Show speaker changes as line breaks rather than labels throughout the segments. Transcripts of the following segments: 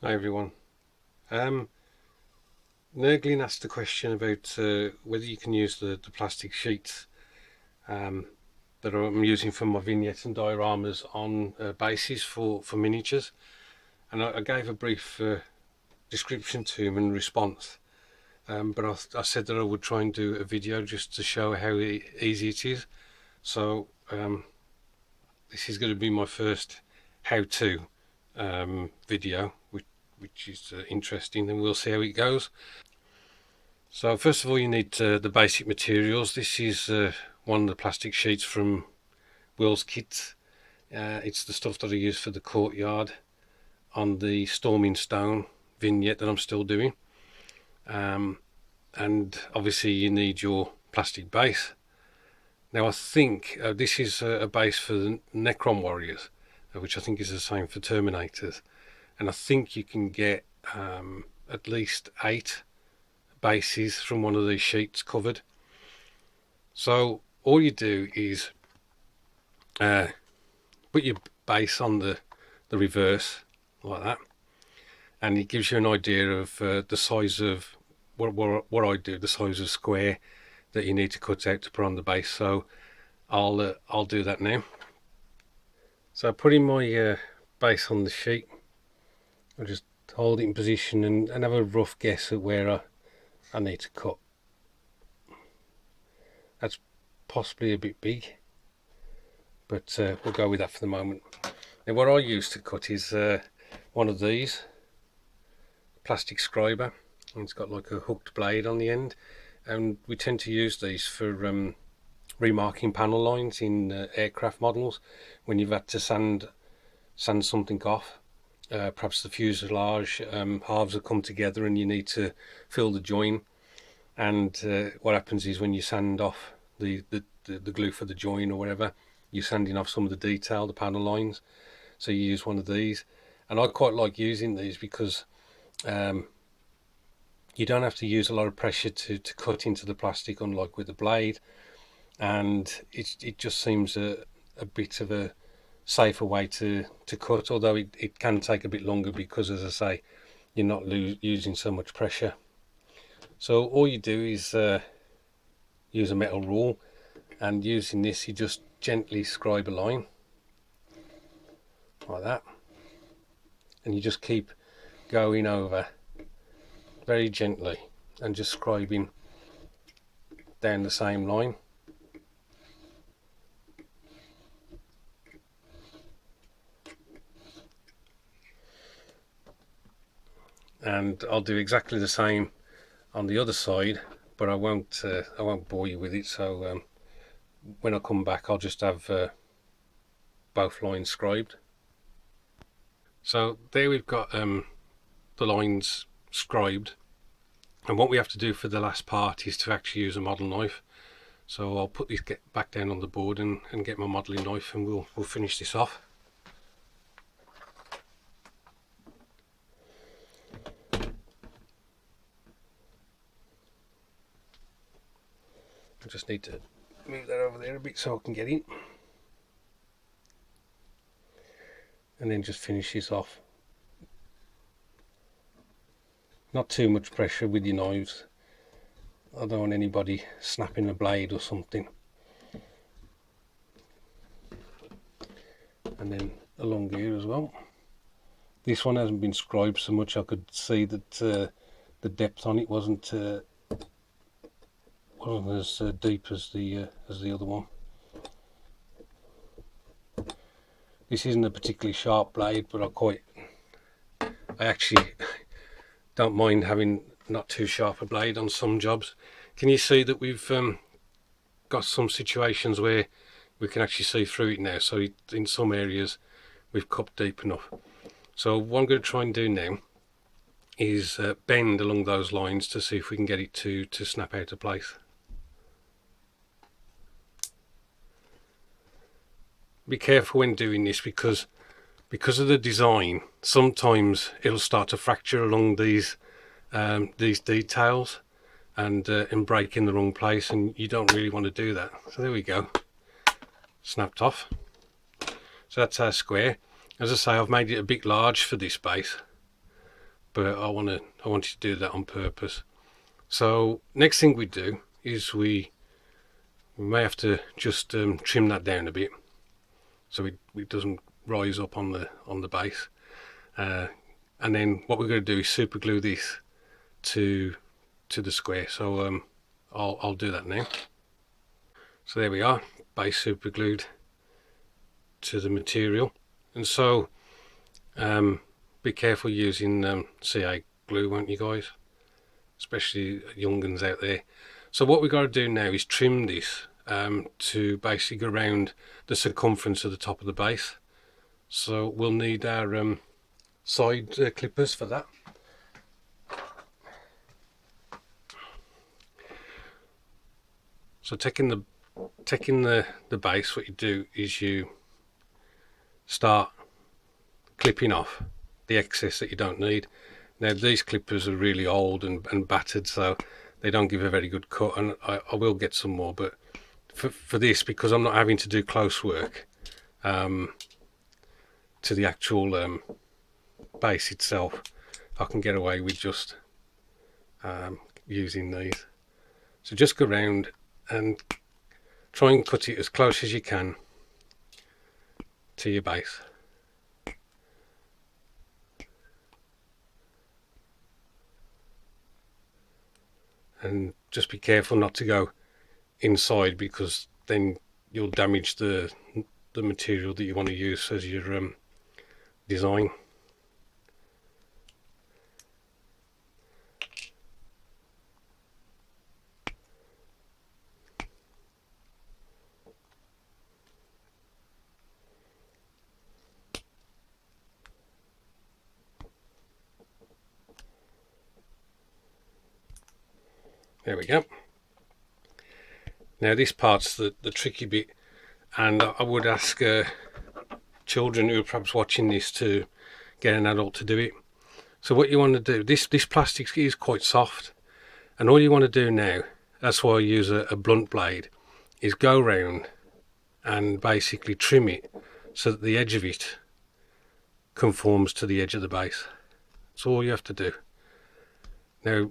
Hi everyone. Um, Nurgling asked a question about whether you can use the plastic sheets that I'm using for my vignettes and dioramas on bases for miniatures. And I gave a brief description to him in response. But I said that I would try and do a video just to show how easy it is. So this is going to be my first how-to video, which is interesting, and we'll see how it goes. So first of all, you need the basic materials. This is one of the plastic sheets from Will's Kit. It's the stuff that I use for the courtyard on the Storming Stone vignette that I'm still doing. And obviously you need your plastic base. Now I think this is a base for the Necron Warriors, which I think is the same for Terminators. And I think you can get at least 8 bases from one of these sheets covered. So all you do is put your base on the reverse like that, and it gives you an idea of the size of what I do, the size of square that you need to cut out to put on the base. So I'll do that now. So putting my base on the sheet, I'll just hold it in position and have a rough guess at where I need to cut. That's possibly a bit big, but we'll go with that for the moment. Now what I use to cut is one of these plastic Scriber, and it's got like a hooked blade on the end, and we tend to use these for remarking panel lines in aircraft models when you've had to sand something off. Perhaps the fuselage halves have come together and you need to fill the join, and what happens is when you sand off the glue for the join or whatever, you're sanding off some of the detail, the panel lines. So you use one of these, and I quite like using these because you don't have to use a lot of pressure to cut into the plastic, unlike with the blade, and it just seems a bit of a safer way to cut, although it can take a bit longer because, as I say, you're not using so much pressure. So all you do is use a metal rule, and using this you just gently scribe a line like that, and you just keep going over very gently and just scribing down the same line. And I'll do exactly the same on the other side, but I won't bore you with it. So when I come back, I'll just have both lines scribed. So there we've got the lines scribed, and what we have to do for the last part is to actually use a model knife. So I'll put this back down on the board and get my modelling knife, and we'll finish this off. I just need to move that over there a bit so I can get in, and then just finish this off. Not too much pressure with your knives. I don't want anybody snapping a blade or something. And then along here as well. This one hasn't been scribed so much. I could see that the depth on it wasn't as deep as the other one. This isn't a particularly sharp blade, but I actually don't mind having not too sharp a blade on some jobs. Can you see that we've got some situations where we can actually see through it now? So in some areas we've cut deep enough. So what I'm going to try and do now is bend along those lines to see if we can get it to snap out of place. Be careful when doing this because of the design, sometimes it'll start to fracture along these details and break in the wrong place, and you don't really want to do that. So there we go, snapped off. So that's our square. As I say, I've made it a bit large for this base, but I wanted to do that on purpose. So next thing we do is we may have to just trim that down a bit so it doesn't rise up on the base, and then what we're going to do is super glue this to the square. So I'll do that now. So there we are, base super glued to the material. And so be careful using CA glue, won't you guys, especially young uns out there. So what we've got to do now is trim this to basically go around the circumference of the top of the base. So we'll need our side clippers for that. So taking the base, what you do is you start clipping off the excess that you don't need. Now these clippers are really old and battered, so they don't give a very good cut, and I will get some more, but for this, because I'm not having to do close work to the actual base itself, I can get away with just using these. So just go around and try and cut it as close as you can to your base. And just be careful not to go inside, because then you'll damage the material that you want to use as your design. There we go. Now this part's the tricky bit, and I would ask children who are perhaps watching this to get an adult to do it. So what you want to do, this plastic is quite soft, and all you want to do now, that's why I use a blunt blade, is go round and basically trim it so that the edge of it conforms to the edge of the base. That's all you have to do. Now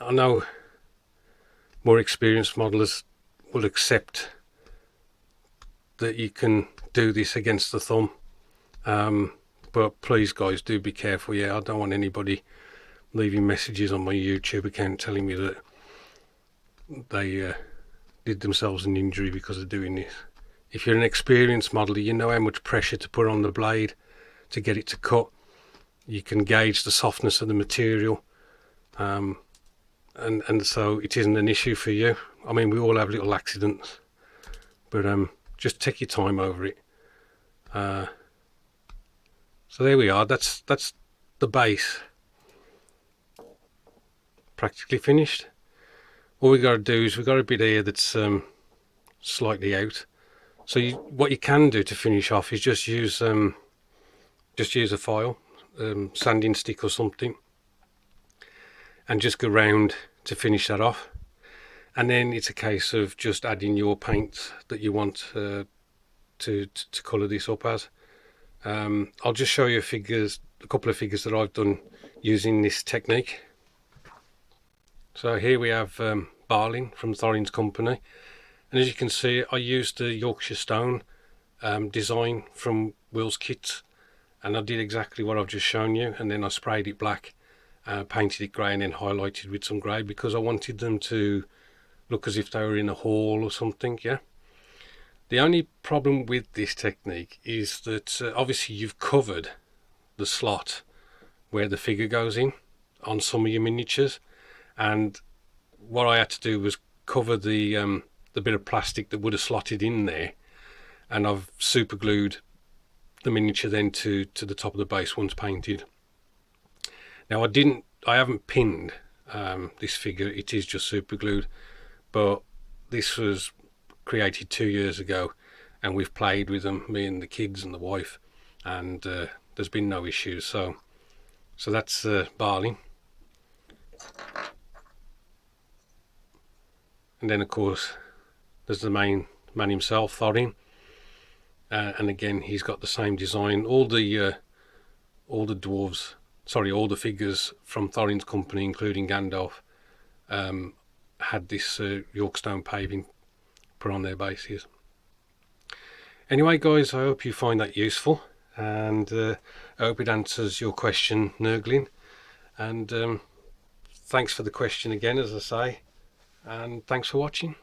I know more experienced modelers will accept that you can do this against the thumb, but please guys, do be careful. Yeah, I don't want anybody leaving messages on my YouTube account telling me that they did themselves an injury because of doing this. If you're an experienced modeler, you know how much pressure to put on the blade to get it to cut. You can gauge the softness of the material, and so it isn't an issue for you. I mean, we all have little accidents, but just take your time over it. So there we are. That's the base practically finished. All we got to do is we've got a bit here that's slightly out. So what you can do to finish off is just use a file, sanding stick or something, and just go round to finish that off. And then it's a case of just adding your paint that you want to colour this up as. I'll just show you a couple of figures that I've done using this technique. So here we have Barling from Thorin's company, and as you can see, I used the Yorkshire Stone design from Will's kits, and I did exactly what I've just shown you, and then I sprayed it black, painted it grey, and then highlighted with some grey because I wanted them to look as if they were in a hall or something. Yeah. The only problem with this technique is that obviously you've covered the slot where the figure goes in on some of your miniatures, and what I had to do was cover the bit of plastic that would have slotted in there, and I've super glued the miniature then to the top of the base once painted. Now I haven't pinned this figure, it is just super glued, but this was created 2 years ago, and we've played with them, me and the kids and the wife, and there's been no issues. So that's Barling. And then of course there's the main man himself, Thorin, and again he's got the same design. All the dwarves all the figures from Thorin's company, including Gandalf, had this Yorkstone paving put on their bases. Anyway guys, I hope you find that useful, and I hope it answers your question, Nurgling, and thanks for the question again, as I say, and thanks for watching.